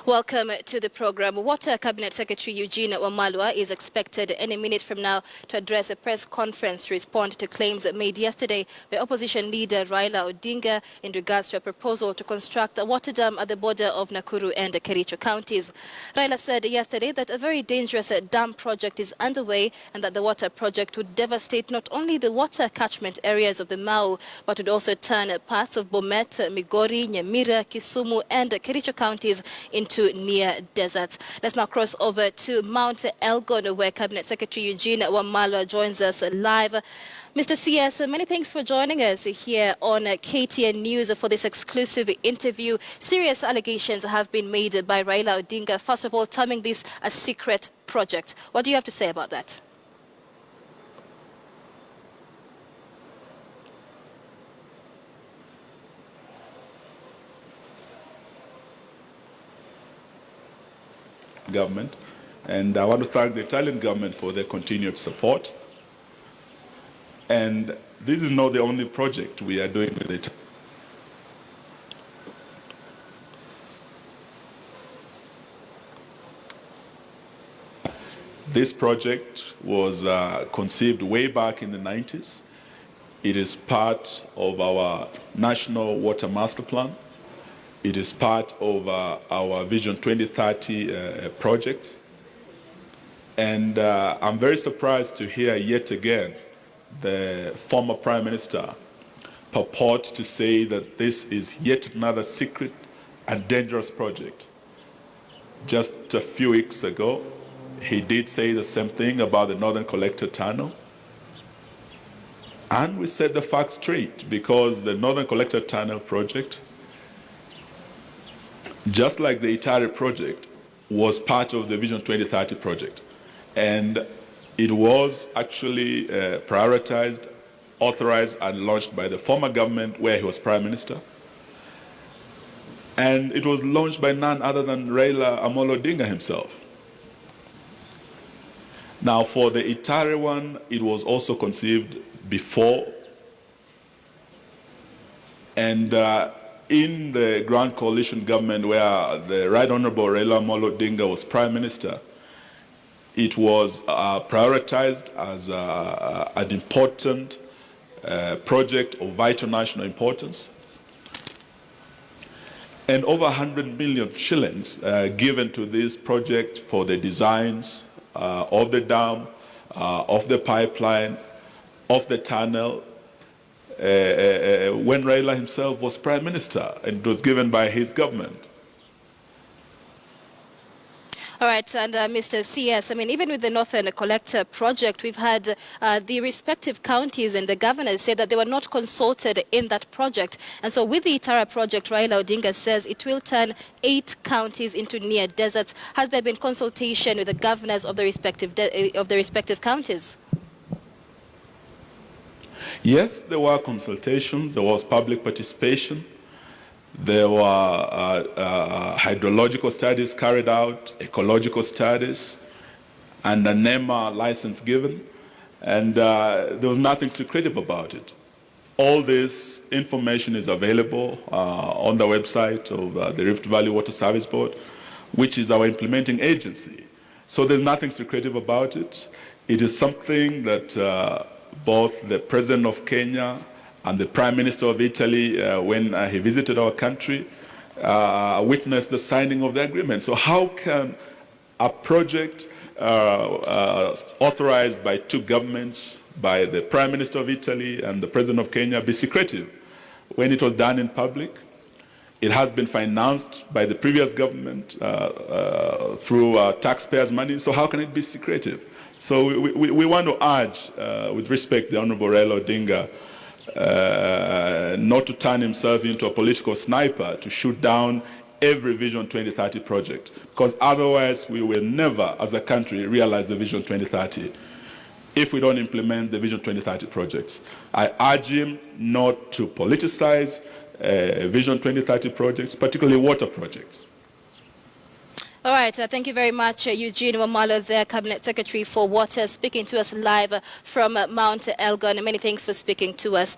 Welcome to the program. Water Cabinet Secretary Eugene Wamalwa is expected any minute from now to address a press conference to respond to claims made yesterday by opposition leader Raila Odinga in regards to a proposal to construct a water dam at the border of Nakuru and Kericho counties. Raila said yesterday that a very dangerous dam project is underway and that the water project would devastate not only the water catchment areas of the Mau, but would also turn parts of Bomet, Migori, Nyamira, Kisumu and Kericho counties into near deserts. Let's now cross over to Mount Elgon, where Cabinet Secretary Eugene Wamalwa joins us live. Mr. CS, many thanks for joining us here on KTN News for this exclusive interview. Serious allegations have been made by Raila Odinga, first of all terming this a secret project. What do you have to say about that? Government, and I want to thank the Italian government for their continued support. And this is not the only project we are doing with it. This project was conceived way back in the 90s. It is part of our National Water Master Plan. It is part of our Vision 2030 project. And I'm very surprised to hear yet again the former Prime Minister purport to say that this is yet another secret and dangerous project. Just a few weeks ago, he did say the same thing about the Northern Collector Tunnel. And we set the facts straight, because the Northern Collector Tunnel project, just like the Itari project, was part of the Vision 2030 project. And it was actually prioritized, authorized, and launched by the former government where he was Prime Minister. And it was launched by none other than Raila Amolo Odinga himself. Now, for the Itari one, it was also conceived before. And in the Grand Coalition government, where the Right Honorable Raila Amolo Odinga was Prime Minister, it was prioritized as an important project of vital national importance. And over 100 million shillings given to this project for the designs of the dam, of the pipeline, of the tunnel, when Raila himself was Prime Minister, and it was given by his government. All right, and Mr. CS, I mean, even with the Northern Collector project, we've had the respective counties and the governors say that they were not consulted in that project. And so with the Itara project, Raila Odinga says it will turn 8 counties into near deserts. Has there been consultation with the governors of the respective counties? Yes, there were consultations, there was public participation, there were hydrological studies carried out, ecological studies, and a NEMA license given, and there was nothing secretive about it. All this information is available on the website of the Rift Valley Water Service Board, which is our implementing agency. So there's nothing secretive about it. It is something that both the President of Kenya and the Prime Minister of Italy, when he visited our country, witnessed the signing of the agreement. So how can a project authorized by 2 governments, by the Prime Minister of Italy and the President of Kenya, be secretive when it was done in public? It has been financed by the previous government through taxpayers' money, so how can it be secretive? So we want to urge, with respect, the Honorable Raila Odinga not to turn himself into a political sniper to shoot down every Vision 2030 project, because otherwise we will never, as a country, realize the Vision 2030 if we don't implement the Vision 2030 projects. I urge him not to politicize Vision 2030 projects, particularly water projects. All right, thank you very much, Eugene Wamalwa, the Cabinet Secretary for Water, speaking to us live from Mount Elgon. Many thanks for speaking to us.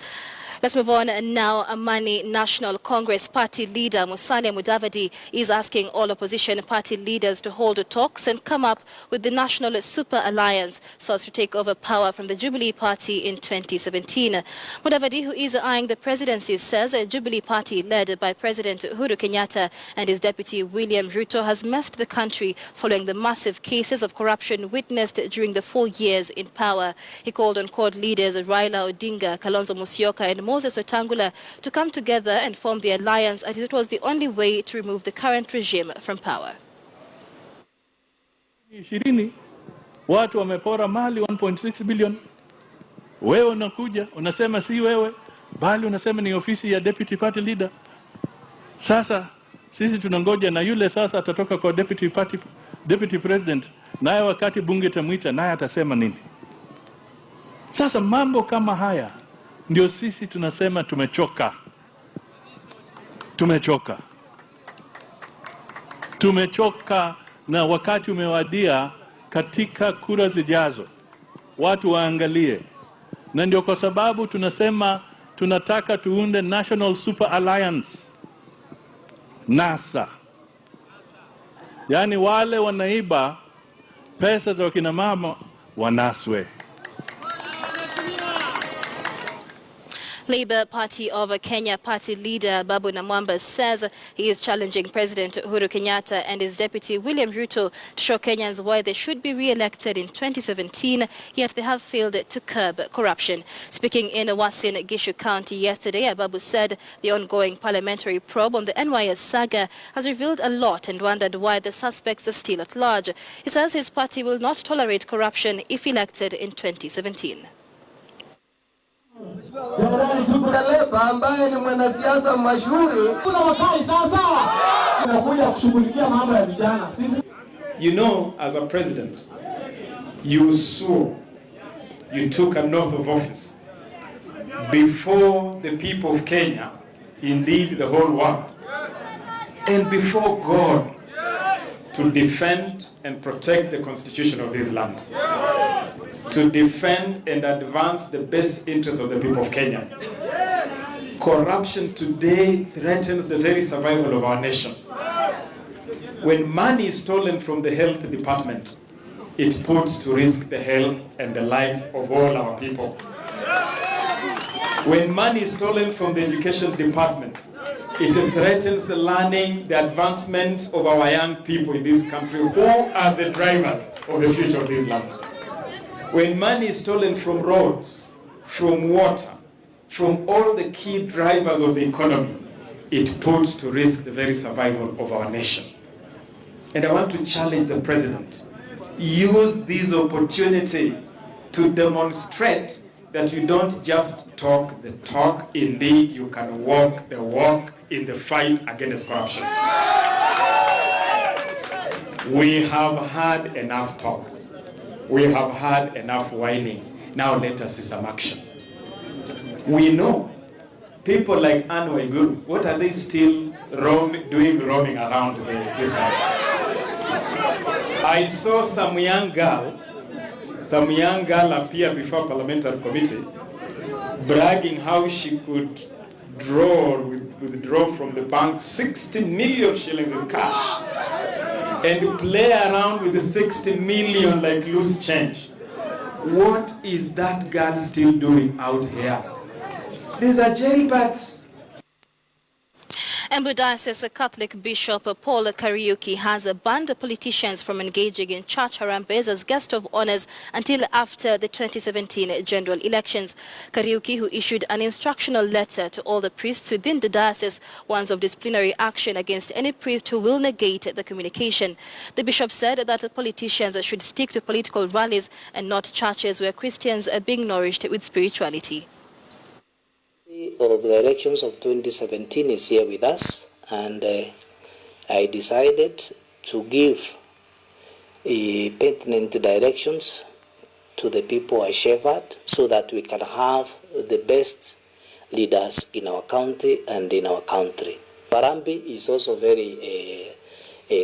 Let's move on now. Amani National Congress Party leader Musalia Mudavadi is asking all opposition party leaders to hold talks and come up with the National Super Alliance so as to take over power from the Jubilee Party in 2017. Mudavadi, who is eyeing the presidency, says a Jubilee Party led by President Uhuru Kenyatta and his deputy William Ruto has messed the country following the massive cases of corruption witnessed during the 4 years in power. He called on court leaders Raila Odinga, Kalonzo Musyoka and Moses Wetangula to come together and form the alliance, as it was the only way to remove the current regime from power. 20 watu wamepora mali 1.6 billion. Wewe unakuja unasema si wewe, bali unasema ni ofisi ya deputy party leader. Sasa sisi tunangoja na yule sasa atatoka kwa deputy president, naye wakati bunge tamuita naye atasema nini? Sasa mambo kama haya ndio sisi tunasema tumechoka. Tumechoka na wakati umewadia katika kura zijazo. Watu waangalie. Na ndio kwa sababu tunasema tunataka tuunde National Super Alliance. NASA. Yaani wale wanaiba pesa za wakina mama wanaswe. Labour Party of Kenya party leader Babu Namwamba says he is challenging President Uhuru Kenyatta and his deputy William Ruto to show Kenyans why they should be re-elected in 2017, yet they have failed to curb corruption. Speaking in Uasin Gishu County yesterday, Babu said the ongoing parliamentary probe on the NYS saga has revealed a lot and wondered why the suspects are still at large. He says his party will not tolerate corruption if elected in 2017. Leba ambaye ni mwanasiasa mashuhuri kuna wakati sasa tunakuja kushughulikia mambo ya vijana. You know, as a president, you swore, you took an oath of office before the people of Kenya, indeed the whole world, and before God, to defend and protect the constitution of this land, to defend and advance the best interests of the people of Kenya. Corruption today threatens the very survival of our nation. When money is stolen from the health department, it puts to risk the health and the lives of all our people. When money is stolen from the education department, it threatens the learning, the advancement of our young people in this country, who are the drivers of the future of this land. When money is stolen from roads, from water, from all the key drivers of the economy, it puts to risk the very survival of our nation. And I want to challenge the president. Use this opportunity to demonstrate that you don't just talk the talk, indeed you can walk the walk in the fight against corruption. We have had enough talk. We have had enough whining. Now let us see some action. We know people like Anne Waiguru, what are they still roaming around this country? I saw some young girl appear before parliamentary committee bragging how she could withdraw from the bank 60 million shillings in cash and play around with the 60 million like loose change. What is that girl still doing out here? These are jailbirds. Embu Diocese Catholic Bishop Paul Kariuki has banned politicians from engaging in church harambes as guest of honors until after the 2017 general elections. Kariuki, who issued an instructional letter to all the priests within the diocese, warns of disciplinary action against any priest who will negate the communication. The bishop said that politicians should stick to political rallies and not churches where Christians are being nourished with spirituality. Of the elections of 2017 is here with us, and I decided to give pertinent directions to the people I shepherd so that we can have the best leaders in our county and in our country. Harambee is also very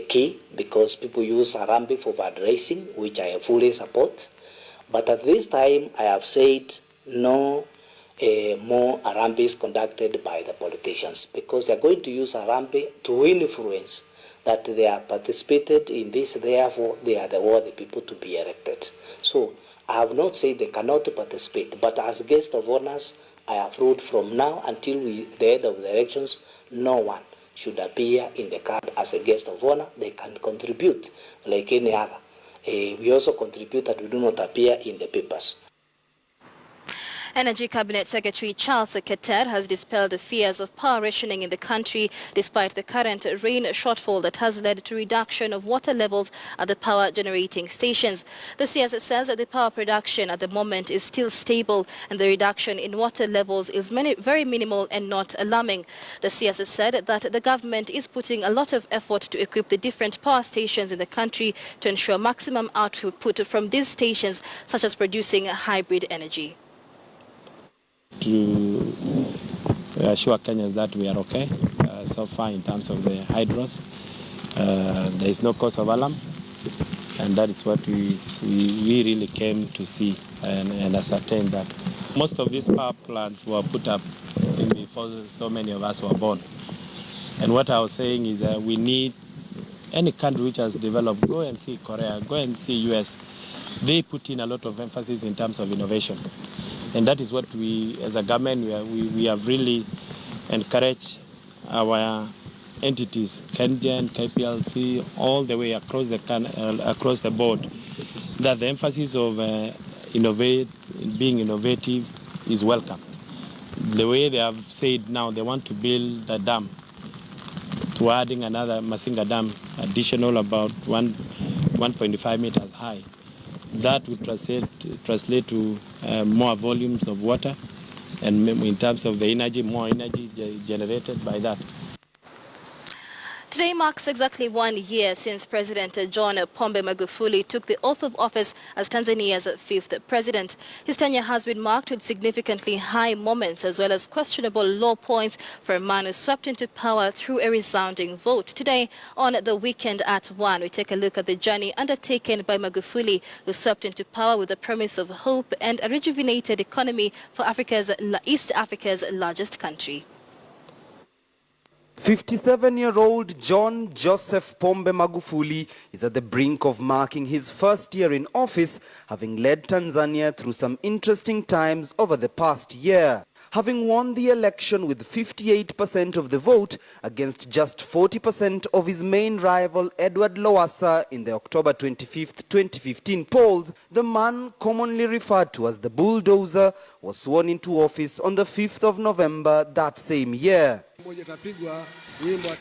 key because people use harambee for fundraising, which I fully support. But at this time, I have said no more Harambes conducted by the politicians, because they're going to use Harambee to influence that they are participated in this, therefore they are the worthy people to be elected. So I have not said they cannot participate, but as guest of honors, I have ruled from now until the end of the elections, no one should appear in the card as a guest of honor. They can contribute like any other. We also contribute that we do not appear in the papers. Energy Cabinet Secretary Charles Keter has dispelled the fears of power rationing in the country despite the current rain shortfall that has led to reduction of water levels at the power generating stations. The CS says that the power production at the moment is still stable and the reduction in water levels is very minimal and not alarming. The CS said that the government is putting a lot of effort to equip the different power stations in the country to ensure maximum output from these stations, such as producing hybrid energy. To assure Kenyans that we are okay so far in terms of the hydros. There is no cause of alarm, and that is what we really came to see and ascertain that most of these power plants were put up before so many of us were born. And what I was saying is that we need any country which has developed, go and see Korea, go and see US. They put in a lot of emphasis in terms of innovation. And that is what we, as a government, we have really encouraged our entities, KenGen, KPLC, all the way across the board, that the emphasis of being innovative is welcome. The way they have said now they want to build a dam, to adding another Masinga Dam, additional about 1.5 meters high. That would translate to more volumes of water, and in terms of the energy, more energy generated by that. Today marks exactly 1 year since President John Pombe Magufuli took the oath of office as Tanzania's 5th president. His tenure has been marked with significantly high moments as well as questionable low points for a man who swept into power through a resounding vote. Today, on the weekend at 1, we take a look at the journey undertaken by Magufuli, who swept into power with the promise of hope and a rejuvenated economy for East Africa's largest country. 57-year-old John Joseph Pombe Magufuli is at the brink of marking his first year in office, having led Tanzania through some interesting times over the past year. Having won the election with 58% of the vote against just 40% of his main rival Edward Lowassa in the October 25, 2015 polls, the man commonly referred to as the bulldozer was sworn into office on the 5th of November that same year.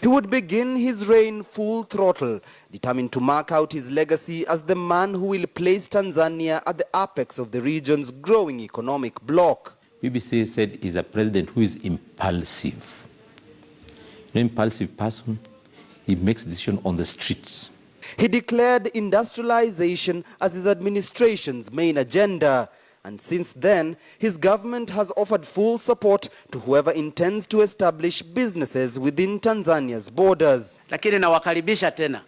He would begin his reign full throttle, determined to mark out his legacy as the man who will place Tanzania at the apex of the region's growing economic bloc. BBC said he's a president who is impulsive. An impulsive person, he makes decisions on the streets. He declared industrialization as his administration's main agenda. And since then, his government has offered full support to whoever intends to establish businesses within Tanzania's borders. Lakini nawakaribisha tena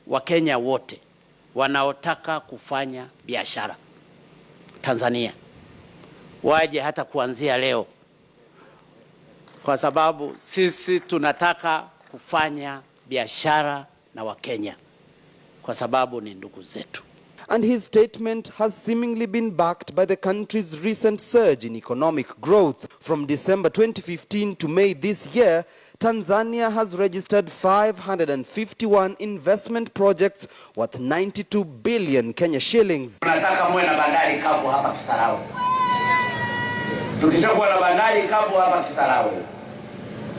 Wakenya wote wanaotaka kufanya biashara Tanzania, waje hata kuanzia leo, kwa sababu sisi tunataka kufanya biashara na Wakenya kwa sababu ni ndugu zetu. And his statement has seemingly been backed by the country's recent surge in economic growth. From December 2015 to May this year, Tanzania has registered 551 investment projects worth 92 billion Kenya shillings. Tunataka muwe na bandari kavu hapa Kisarawe. Tukishakuwa na bandari kavu hapa Kisarawe,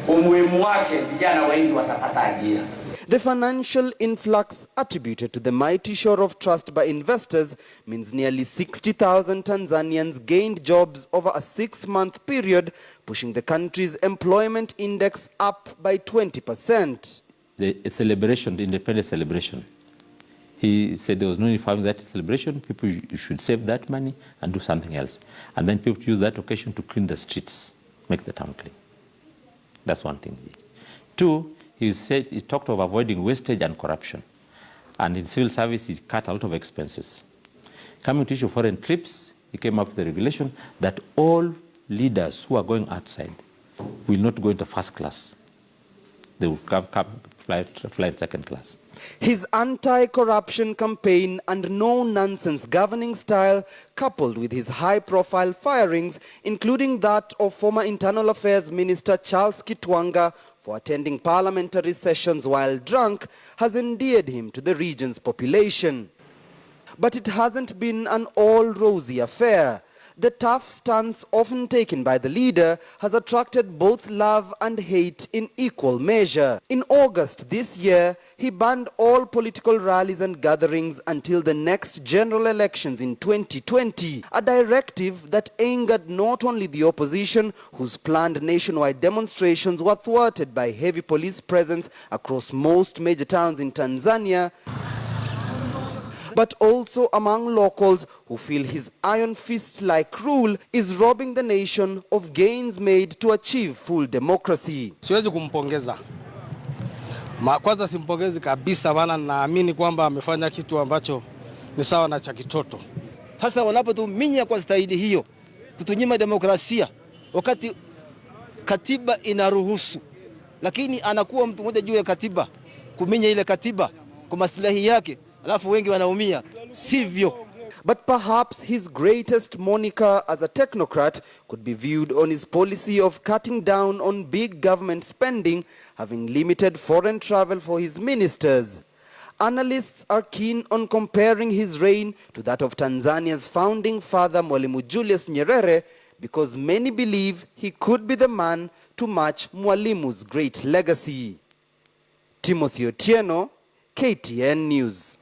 umuhimu wake vijana wengi watapata ajira. The financial influx attributed to the mighty shore of trust by investors means nearly 60,000 Tanzanians gained jobs over a 6-month period, pushing the country's employment index up by 20%. The celebration, the independence celebration, he said there was no need for that celebration. People should save that money and do something else. And then people use that occasion to clean the streets, make the town clean. That's one thing. 2, he talked of avoiding wastage and corruption. And in civil service, he cut a lot of expenses. Coming to issue foreign trips, he came up with a regulation that all leaders who are going outside will not go into first class. They will fly second class. His anti-corruption campaign and no-nonsense governing style, coupled with his high-profile firings, including that of former Internal Affairs Minister Charles Kitwanga for attending parliamentary sessions while drunk, has endeared him to the region's population. But it hasn't been an all-rosy affair. The tough stance often taken by the leader has attracted both love and hate in equal measure. In August this year, he banned all political rallies and gatherings until the next general elections in 2020, a directive that angered not only the opposition, whose planned nationwide demonstrations were thwarted by heavy police presence across most major towns in Tanzania, but also among locals who feel his iron fist-like rule is robbing the nation of gains made to achieve full democracy. Siwezi kumpongeza. Kwanza simpongezi kabisa, maana naamini kwamba amefanya kitu ambacho ni sawa na cha kitoto. Sasa wanapotuminya kwa staili hiyo, kutunyima demokrasia wakati katiba inaruhusu, lakini anakuwa mtu mmoja juu ya katiba, kuminya ile katiba kwa maslahi yake. Alafu wengi wanaumia, sivyo. But perhaps his greatest moniker as a technocrat could be viewed on his policy of cutting down on big government spending, having limited foreign travel for his ministers. Analysts are keen on comparing his reign to that of Tanzania's founding father Mwalimu Julius Nyerere, because many believe he could be the man to match Mwalimu's great legacy. Timothy Otieno, KTN News.